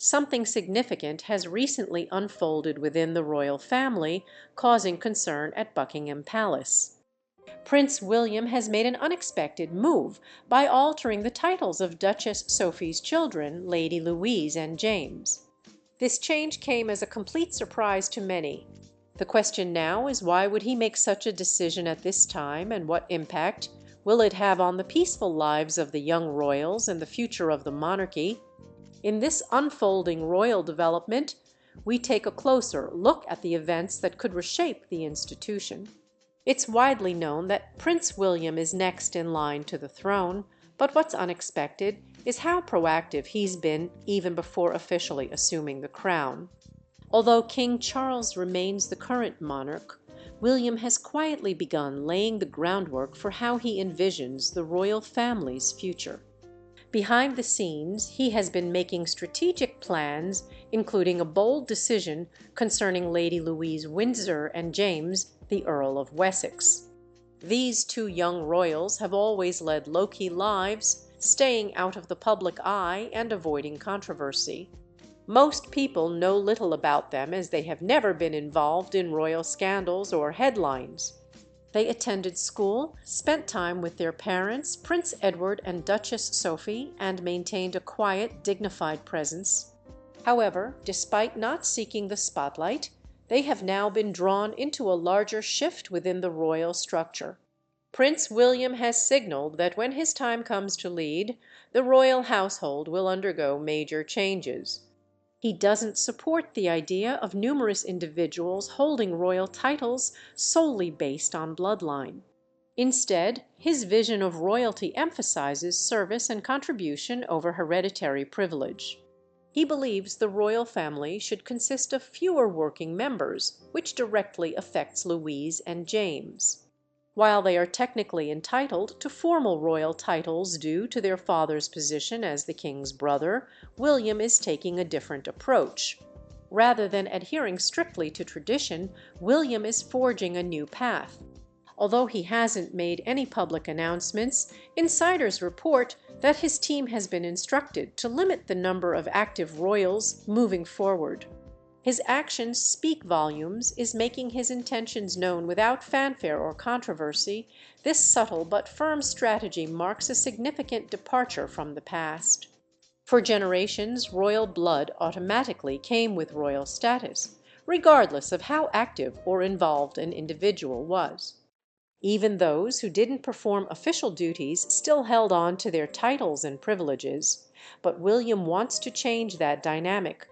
something significant has recently unfolded within the royal family, causing concern at Buckingham Palace. Prince William has made an unexpected move by altering the titles of Duchess Sophie's children, Lady Louise and James. This change came as a complete surprise to many. The question now is, why would he make such a decision at this time, and what impact will it have on the peaceful lives of the young royals and the future of the monarchy? In this unfolding royal development, we take a closer look at the events that could reshape the institution. It's widely known that Prince William is next in line to the throne, but what's unexpected is how proactive he's been even before officially assuming the crown. Although King Charles remains the current monarch, William has quietly begun laying the groundwork for how he envisions the royal family's future. Behind the scenes, he has been making strategic plans, including a bold decision concerning Lady Louise Windsor and James, the Earl of Wessex. These two young royals have always led low-key lives, staying out of the public eye and avoiding controversy. Most people know little about them, as they have never been involved in royal scandals or headlines. They attended school, spent time with their parents, Prince Edward and Duchess Sophie, and maintained a quiet, dignified presence. However, despite not seeking the spotlight, they have now been drawn into a larger shift within the royal structure. Prince William has signaled that when his time comes to lead, the royal household will undergo major changes. He doesn't support the idea of numerous individuals holding royal titles solely based on bloodline. Instead, his vision of royalty emphasizes service and contribution over hereditary privilege. He believes the royal family should consist of fewer working members, which directly affects Louise and James. While they are technically entitled to formal royal titles due to their father's position as the king's brother, William is taking a different approach. Rather than adhering strictly to tradition, William is forging a new path. Although he hasn't made any public announcements, insiders report that his team has been instructed to limit the number of active royals moving forward. His actions speak volumes. Is making his intentions known without fanfare or controversy. This subtle but firm strategy marks a significant departure from the past. For generations, royal blood automatically came with royal status, regardless of how active or involved an individual was. Even those who didn't perform official duties still held on to their titles and privileges. But William wants to change that dynamic.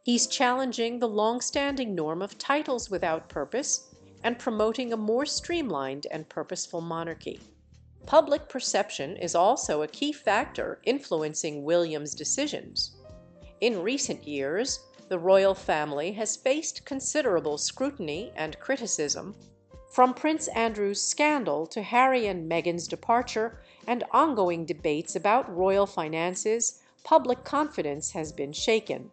He's challenging the long-standing norm of titles without purpose and promoting a more streamlined and purposeful monarchy. Public perception is also a key factor influencing William's decisions. In recent years, the royal family has faced considerable scrutiny and criticism. From Prince Andrew's scandal to Harry and Meghan's departure and ongoing debates about royal finances, public confidence has been shaken.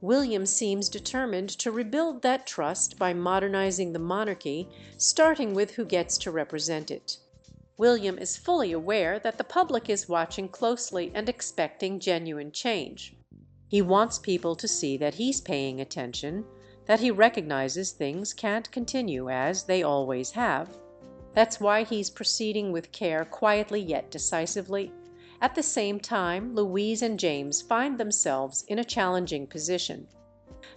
William seems determined to rebuild that trust by modernizing the monarchy, starting with who gets to represent it. William is fully aware that the public is watching closely and expecting genuine change. He wants people to see that he's paying attention, that he recognizes things can't continue as they always have. That's why he's proceeding with care, quietly yet decisively. At the same time, Louise and James find themselves in a challenging position.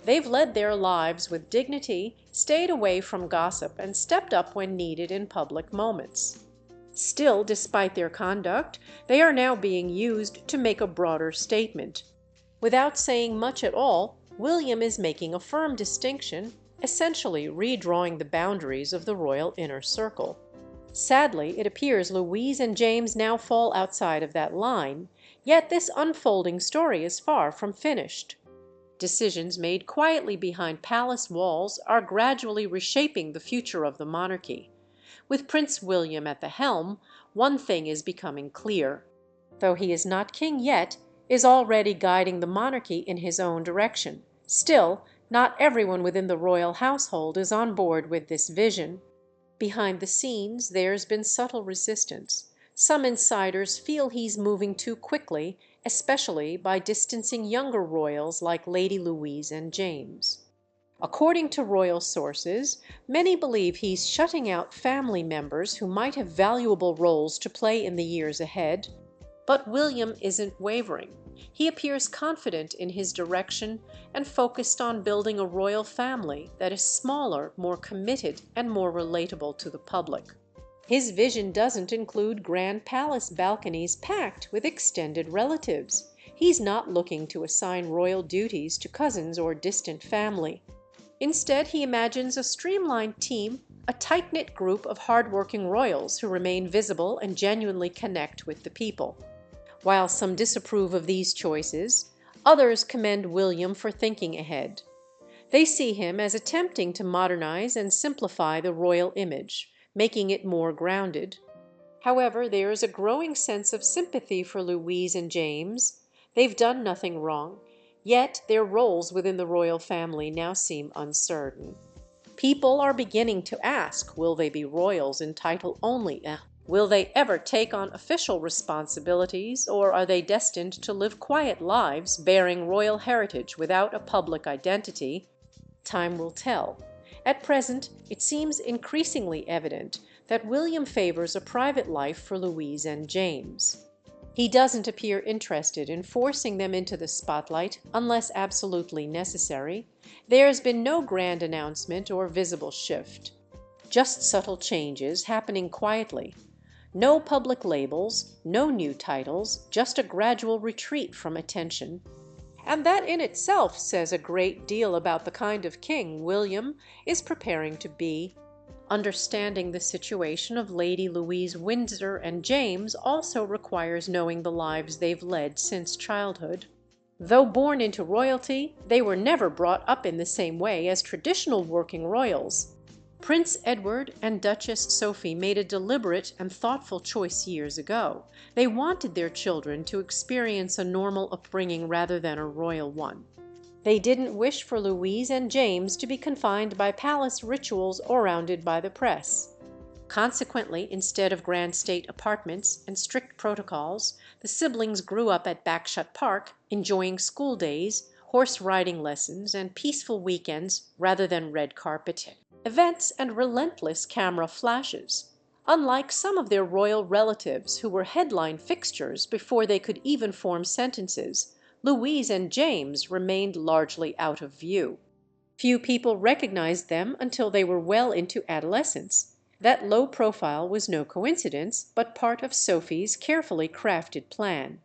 They've led their lives with dignity, stayed away from gossip, and stepped up when needed in public moments. Still, despite their conduct, they are now being used to make a broader statement. Without saying much at all, William is making a firm distinction, essentially redrawing the boundaries of the royal inner circle. Sadly, it appears Louise and James now fall outside of that line, yet this unfolding story is far from finished. Decisions made quietly behind palace walls are gradually reshaping the future of the monarchy. With Prince William at the helm, one thing is becoming clear. Though he is not king yet, is already guiding the monarchy in his own direction. Still, not everyone within the royal household is on board with this vision. Behind the scenes, there's been subtle resistance. Some insiders feel he's moving too quickly especially by distancing younger royals like Lady Louise and James. According to royal sources, many believe he's shutting out family members who might have valuable roles to play in the years ahead. But William isn't wavering. He appears confident in his direction and focused on building a royal family that is smaller, more committed, and more relatable to the public. His vision doesn't include grand palace balconies packed with extended relatives. He's not looking to assign royal duties to cousins or distant family. Instead, he imagines a streamlined team, a tight-knit group of hardworking royals who remain visible and genuinely connect with the people. While some disapprove of these choices, others commend William for thinking ahead. They see him as attempting to modernize and simplify the royal image, making it more grounded. However, there is a growing sense of sympathy for Louise and James. They've done nothing wrong, yet their roles within the royal family now seem uncertain. People are beginning to ask, will they be royals in title only? Will they ever take on official responsibilities, or are they destined to live quiet lives bearing royal heritage without a public identity? Time will tell. At present, it seems increasingly evident that William favors a private life for Louise and James. He doesn't appear interested in forcing them into the spotlight unless absolutely necessary. There's been no grand announcement or visible shift. Just subtle changes happening quietly. No public labels, no new titles, just a gradual retreat from attention. And that in itself says a great deal about the kind of king William is preparing to be. Understanding the situation of Lady Louise Windsor and James also requires knowing the lives they've led since childhood. Though born into royalty, they were never brought up in the same way as traditional working royals. Prince Edward and Duchess Sophie made a deliberate and thoughtful choice years ago. They wanted their children to experience a normal upbringing rather than a royal one. They didn't wish for Louise and James to be confined by palace rituals or surrounded by the press. Consequently, instead of grand state apartments and strict protocols, the siblings grew up at Bagshot Park, enjoying school days, horse riding lessons, and peaceful weekends rather than red carpet events and relentless camera flashes. Unlike some of their royal relatives who were headline fixtures before they could even form sentences, Louise and James remained largely out of view. Few people recognized them until they were well into adolescence. That low profile was no coincidence, but part of Sophie's carefully crafted plan.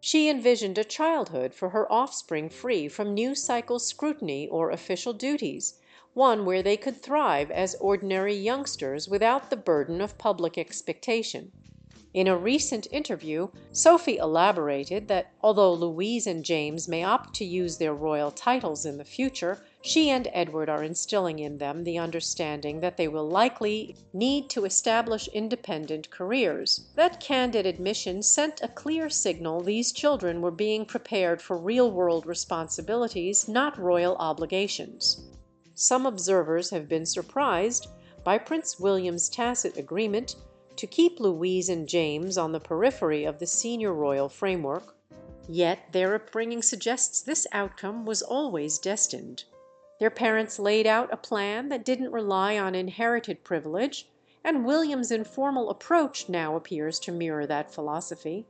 She envisioned a childhood for her offspring free from news cycle scrutiny or official duties, one where they could thrive as ordinary youngsters without the burden of public expectation. In a recent interview, Sophie elaborated that although Louise and James may opt to use their royal titles in the future, she and Edward are instilling in them the understanding that they will likely need to establish independent careers. That candid admission sent a clear signal these children were being prepared for real-world responsibilities, not royal obligations. Some observers have been surprised by Prince William's tacit agreement to keep Louise and James on the periphery of the senior royal framework, yet their upbringing suggests this outcome was always destined. Their parents laid out a plan that didn't rely on inherited privilege, and William's informal approach now appears to mirror that philosophy.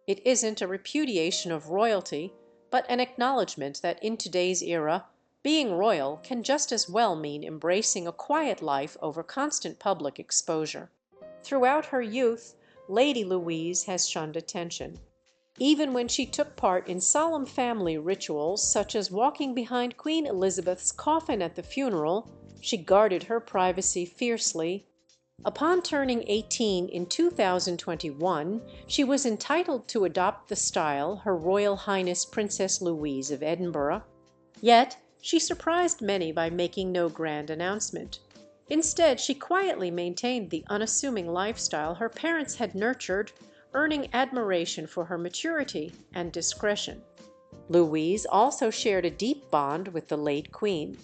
It isn't a repudiation of royalty, but an acknowledgement that in today's era, being royal can just as well mean embracing a quiet life over constant public exposure. Throughout her youth, Lady Louise has shunned attention. Even when she took part in solemn family rituals, such as walking behind Queen Elizabeth's coffin at the funeral, she guarded her privacy fiercely. Upon turning 18 in 2021, she was entitled to adopt the style Her Royal Highness Princess Louise of Edinburgh. Yet, she surprised many by making no grand announcement. Instead, she quietly maintained the unassuming lifestyle her parents had nurtured, earning admiration for her maturity and discretion. Louise also shared a deep bond with the late Queen,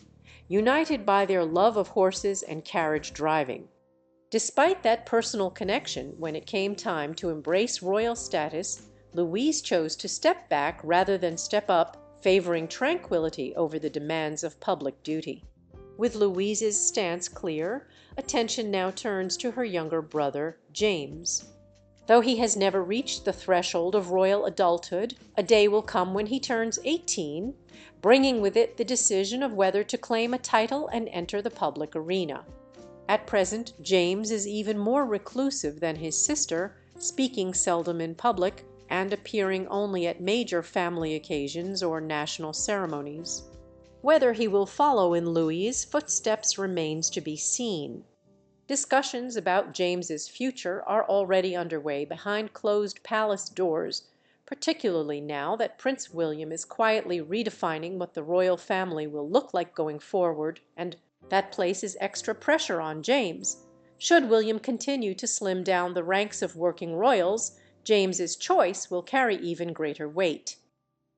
united by their love of horses and carriage driving. Despite that personal connection, when it came time to embrace royal status, Louise chose to step back rather than step up, favoring tranquility over the demands of public duty. With Louise's stance clear, attention now turns to her younger brother, James. Though he has never reached the threshold of royal adulthood, a day will come when he turns 18, bringing with it the decision of whether to claim a title and enter the public arena. At present, James is even more reclusive than his sister, speaking seldom in public and appearing only at major family occasions or national ceremonies. Whether he will follow in Louis's footsteps remains to be seen. Discussions about James's future are already underway behind closed palace doors, particularly now that Prince William is quietly redefining what the royal family will look like going forward, and that places extra pressure on James. Should William continue to slim down the ranks of working royals, James's choice will carry even greater weight.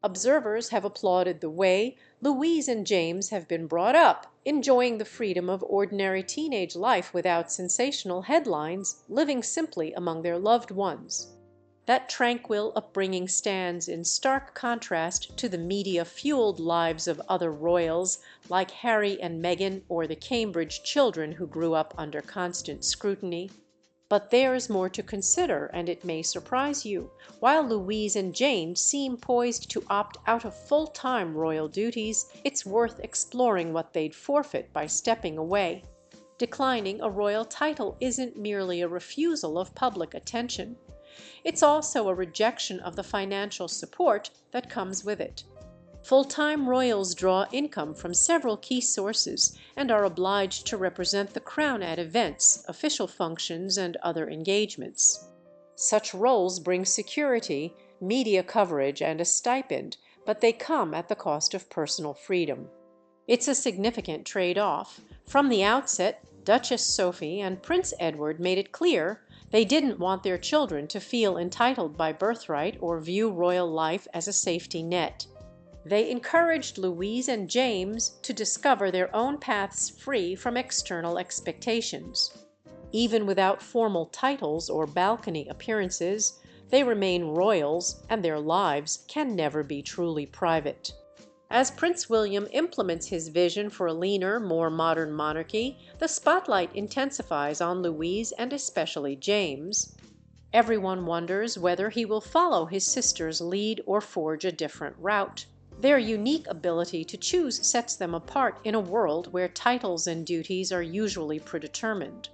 Observers have applauded the way Louise and James have been brought up, enjoying the freedom of ordinary teenage life without sensational headlines, living simply among their loved ones. That tranquil upbringing stands in stark contrast to the media-fueled lives of other royals like Harry and Meghan or the Cambridge children who grew up under constant scrutiny. But there's more to consider, and it may surprise you. While Louise and James seem poised to opt out of full-time royal duties, it's worth exploring what they'd forfeit by stepping away. Declining a royal title isn't merely a refusal of public attention. It's also a rejection of the financial support that comes with it. Full-time royals draw income from several key sources and are obliged to represent the crown at events, official functions, and other engagements. Such roles bring security, media coverage, and a stipend, but they come at the cost of personal freedom. It's a significant trade-off. From the outset, Duchess Sophie and Prince Edward made it clear they didn't want their children to feel entitled by birthright or view royal life as a safety net. They encouraged Louise and James to discover their own paths free from external expectations. Even without formal titles or balcony appearances, they remain royals, and their lives can never be truly private. As Prince William implements his vision for a leaner, more modern monarchy, the spotlight intensifies on Louise and especially James. Everyone wonders whether he will follow his sister's lead or forge a different route. Their unique ability to choose sets them apart in a world where titles and duties are usually predetermined.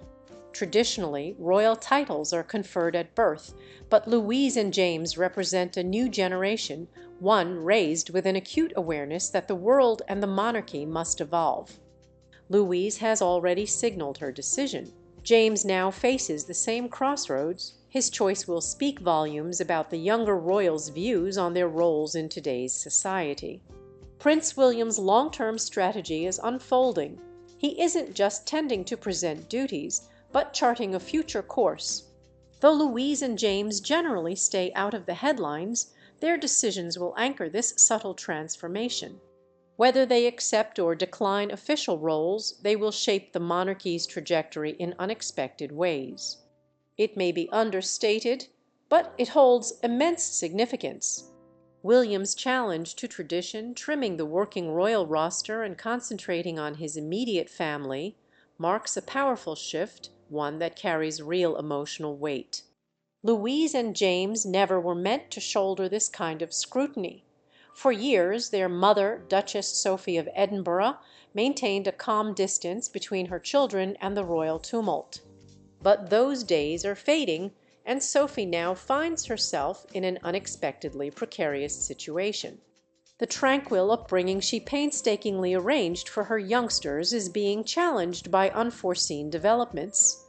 Traditionally, royal titles are conferred at birth, but Louise and James represent a new generation, one raised with an acute awareness that the world and the monarchy must evolve. Louise has already signaled her decision. James now faces the same crossroads. His choice will speak volumes about the younger royals' views on their roles in today's society. Prince William's long-term strategy is unfolding. He isn't just tending to present duties, but charting a future course. Though Louise and James generally stay out of the headlines, their decisions will anchor this subtle transformation. Whether they accept or decline official roles, they will shape the monarchy's trajectory in unexpected ways. It may be understated, but it holds immense significance. William's challenge to tradition, trimming the working royal roster and concentrating on his immediate family, marks a powerful shift, one that carries real emotional weight. Louise and James never were meant to shoulder this kind of scrutiny. For years, their mother, Duchess Sophie of Edinburgh, maintained a calm distance between her children and the royal tumult. But those days are fading, and Sophie now finds herself in an unexpectedly precarious situation. The tranquil upbringing she painstakingly arranged for her youngsters is being challenged by unforeseen developments.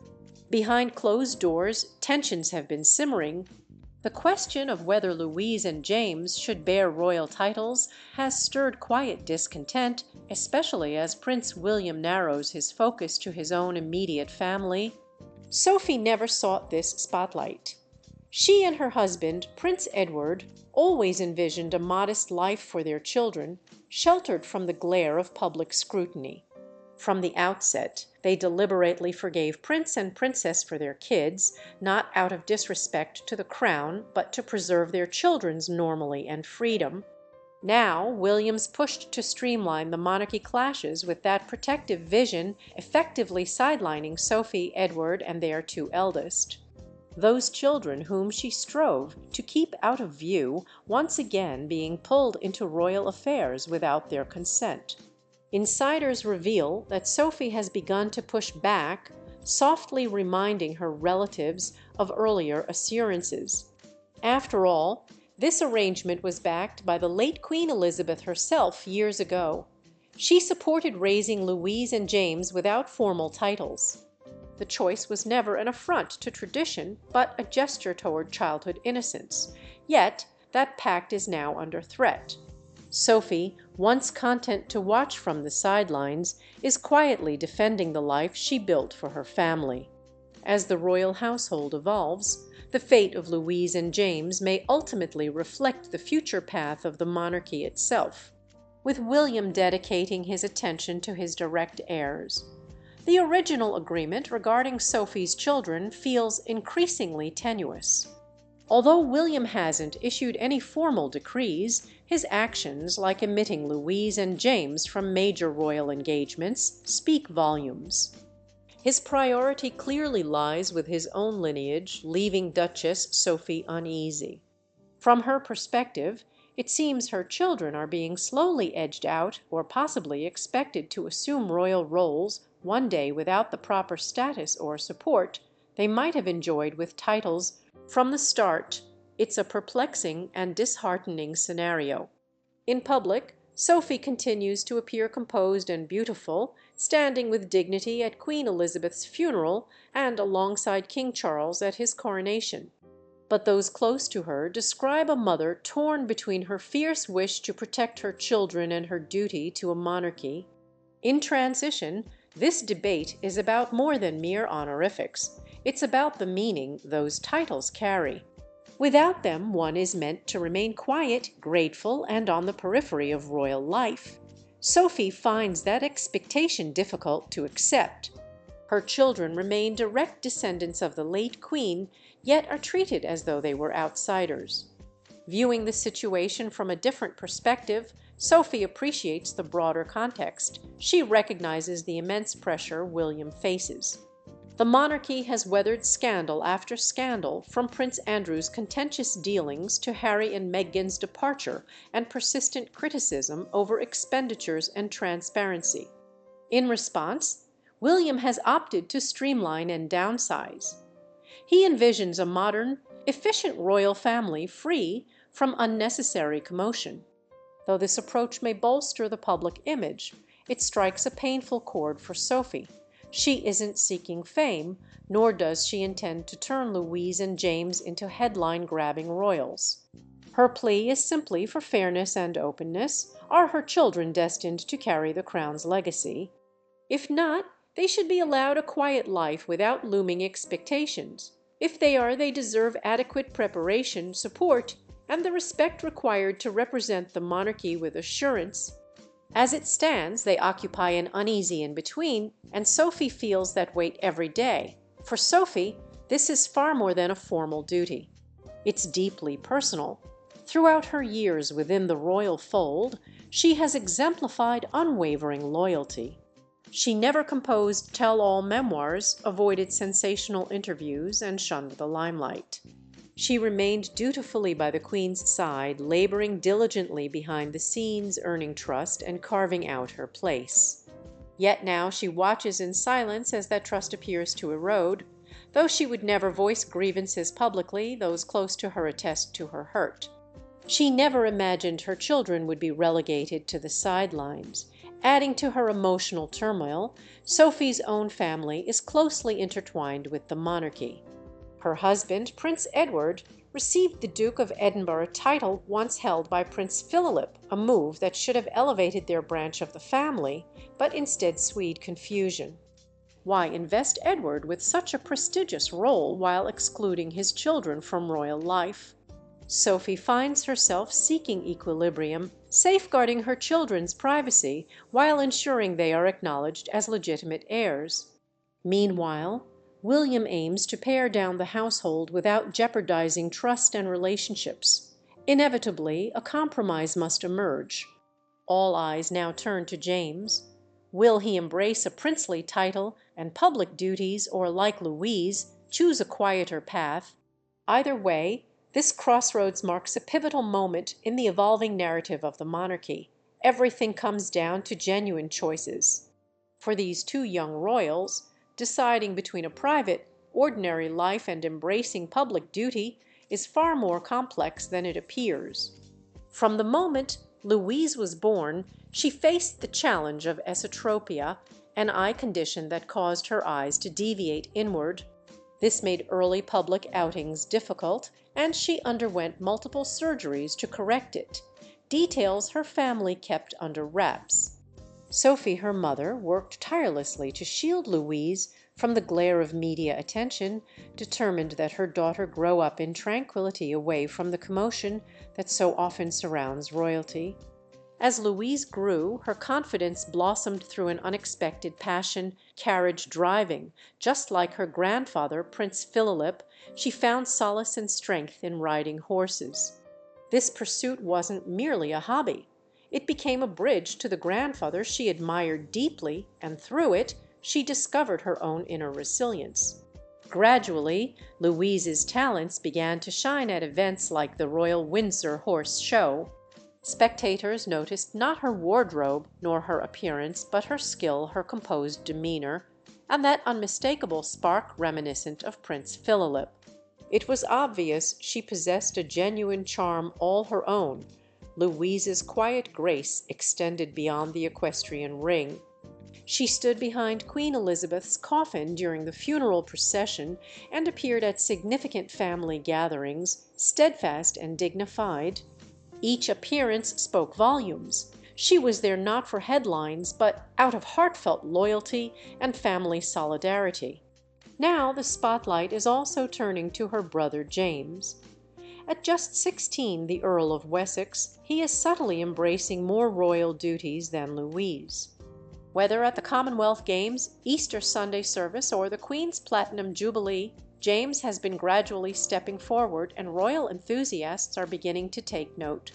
Behind closed doors, tensions have been simmering. The question of whether Louise and James should bear royal titles has stirred quiet discontent, especially as Prince William narrows his focus to his own immediate family. Sophie never sought this spotlight. She and her husband, Prince Edward, always envisioned a modest life for their children, sheltered from the glare of public scrutiny. From the outset, they deliberately forgave Prince and Princess for their kids, not out of disrespect to the crown, but to preserve their children's normally and freedom. Now, William's pushed to streamline the monarchy clashes with that protective vision, effectively sidelining Sophie, Edward, and their two eldest. Those children whom she strove to keep out of view once again being pulled into royal affairs without their consent. Insiders reveal that Sophie has begun to push back, softly reminding her relatives of earlier assurances. After all, this arrangement was backed by the late Queen Elizabeth herself years ago. She supported raising Louise and James without formal titles. The choice was never an affront to tradition, but a gesture toward childhood innocence. Yet that pact is now under threat. Sophie, once content to watch from the sidelines, is quietly defending the life she built for her family. As the royal household evolves, the fate of Louise and James may ultimately reflect the future path of the monarchy itself, with William dedicating his attention to his direct heirs. The original agreement regarding Sophie's children feels increasingly tenuous. Although William hasn't issued any formal decrees, his actions, like omitting Louise and James from major royal engagements, speak volumes. His priority clearly lies with his own lineage, leaving Duchess Sophie uneasy. From her perspective, it seems her children are being slowly edged out or possibly expected to assume royal roles one day without the proper status or support they might have enjoyed with titles from the start. It's a perplexing and disheartening scenario. In public, Sophie continues to appear composed and beautiful, standing with dignity at Queen Elizabeth's funeral and alongside King Charles at his coronation. But those close to her describe a mother torn between her fierce wish to protect her children and her duty to a monarchy. In transition, this debate is about more than mere honorifics. It's about the meaning those titles carry. Without them, one is meant to remain quiet, grateful, and on the periphery of royal life. Sophie finds that expectation difficult to accept. Her children remain direct descendants of the late queen, yet are treated as though they were outsiders. Viewing the situation from a different perspective, Sophie appreciates the broader context. She recognizes the immense pressure William faces. The monarchy has weathered scandal after scandal, from Prince Andrew's contentious dealings to Harry and Meghan's departure and persistent criticism over expenditures and transparency. In response, William has opted to streamline and downsize. He envisions a modern, efficient royal family free from unnecessary commotion. Though this approach may bolster the public image, it strikes a painful chord for Sophie. She isn't seeking fame, nor does she intend to turn Louise and James into headline-grabbing royals. Her plea is simply for fairness and openness. Are her children destined to carry the crown's legacy? If not, they should be allowed a quiet life without looming expectations. If they are, they deserve adequate preparation, support, and the respect required to represent the monarchy with assurance. As it stands, they occupy an uneasy in-between, and Sophie feels that weight every day. For Sophie, this is far more than a formal duty. It's deeply personal. Throughout her years within the royal fold, she has exemplified unwavering loyalty. She never composed tell-all memoirs, avoided sensational interviews, and shunned the limelight. She remained dutifully by the Queen's side, laboring diligently behind the scenes, earning trust and carving out her place. Yet now she watches in silence as that trust appears to erode. Though she would never voice grievances publicly, those close to her attest to her hurt. She never imagined her children would be relegated to the sidelines. Adding to her emotional turmoil, Sophie's own family is closely intertwined with the monarchy. Her husband, Prince Edward, received the Duke of Edinburgh title once held by Prince Philip, a move that should have elevated their branch of the family, but instead swayed confusion. Why invest Edward with such a prestigious role while excluding his children from royal life? Sophie finds herself seeking equilibrium, safeguarding her children's privacy while ensuring they are acknowledged as legitimate heirs. Meanwhile, William aims to pare down the household without jeopardizing trust and relationships. Inevitably, a compromise must emerge. All eyes now turn to James. Will he embrace a princely title and public duties, or, like Louise, choose a quieter path? Either way, this crossroads marks a pivotal moment in the evolving narrative of the monarchy. Everything comes down to genuine choices. For these two young royals, deciding between a private, ordinary life and embracing public duty is far more complex than it appears. From the moment Louise was born, she faced the challenge of esotropia, an eye condition that caused her eyes to deviate inward. This made early public outings difficult, and she underwent multiple surgeries to correct it, details her family kept under wraps. Sophie, her mother, worked tirelessly to shield Louise from the glare of media attention, determined that her daughter grow up in tranquility away from the commotion that so often surrounds royalty. As Louise grew, her confidence blossomed through an unexpected passion, carriage driving. Just like her grandfather, Prince Philip, she found solace and strength in riding horses. This pursuit wasn't merely a hobby. It became a bridge to the grandfather she admired deeply, and through it she discovered her own inner resilience. Gradually, Louise's talents began to shine at events like the Royal Windsor Horse Show. Spectators noticed not her wardrobe nor her appearance, but her skill, her composed demeanor, and that unmistakable spark reminiscent of Prince Philip. It was obvious she possessed a genuine charm all her own. Louise's quiet grace extended beyond the equestrian ring. She stood behind Queen Elizabeth's coffin during the funeral procession and appeared at significant family gatherings, steadfast and dignified. Each appearance spoke volumes. She was there not for headlines, but out of heartfelt loyalty and family solidarity. Now the spotlight is also turning to her brother James. At just 16, the Earl of Wessex, he is subtly embracing more royal duties than Louise. Whether at the Commonwealth Games, Easter Sunday service, or the Queen's Platinum Jubilee, James has been gradually stepping forward, and royal enthusiasts are beginning to take note.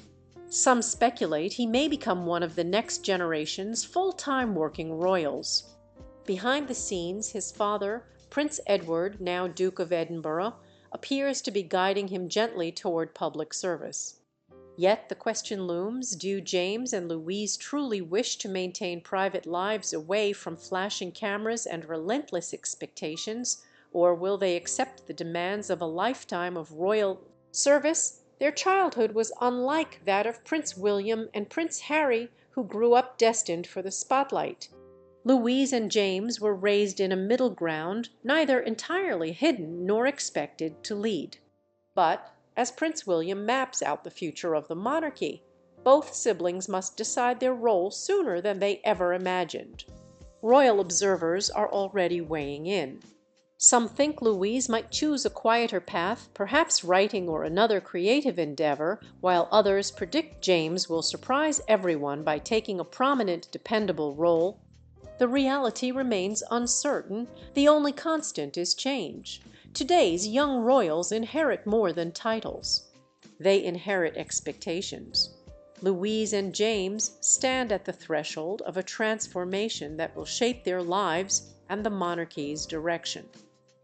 Some speculate he may become one of the next generation's full-time working royals. Behind the scenes, his father, Prince Edward, now Duke of Edinburgh, appears to be guiding him gently toward public service. Yet the question looms, do James and Louise truly wish to maintain private lives away from flashing cameras and relentless expectations, or will they accept the demands of a lifetime of royal service? Their childhood was unlike that of Prince William and Prince Harry, who grew up destined for the spotlight. Louise and James were raised in a middle ground, neither entirely hidden nor expected to lead. But as Prince William maps out the future of the monarchy, both siblings must decide their role sooner than they ever imagined. Royal observers are already weighing in. Some think Louise might choose a quieter path, perhaps writing or another creative endeavor, while others predict James will surprise everyone by taking a prominent, dependable role. The reality remains uncertain. The only constant is change. Today's young royals inherit more than titles. They inherit expectations. Louise and James stand at the threshold of a transformation that will shape their lives and the monarchy's direction.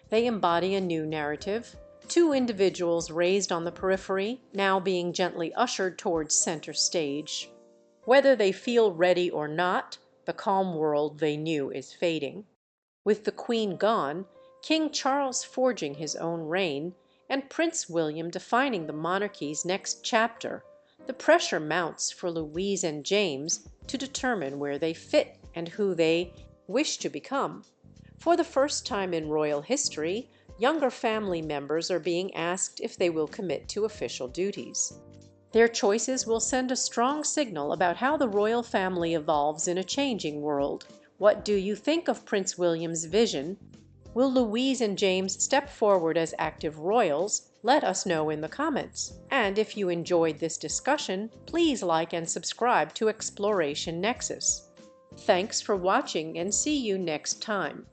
They embody a new narrative, two individuals raised on the periphery, now being gently ushered towards center stage. Whether they feel ready or not, the calm world they knew is fading. With the Queen gone, King Charles forging his own reign, and Prince William defining the monarchy's next chapter, the pressure mounts for Louise and James to determine where they fit and who they wish to become. For the first time in royal history, younger family members are being asked if they will commit to official duties. Their choices will send a strong signal about how the royal family evolves in a changing world. What do you think of Prince William's vision? Will Louise and James step forward as active royals, Let us know in the comments, and if you enjoyed this discussion, please like and subscribe to Exploration Nexus. Thanks for watching, and see you next time.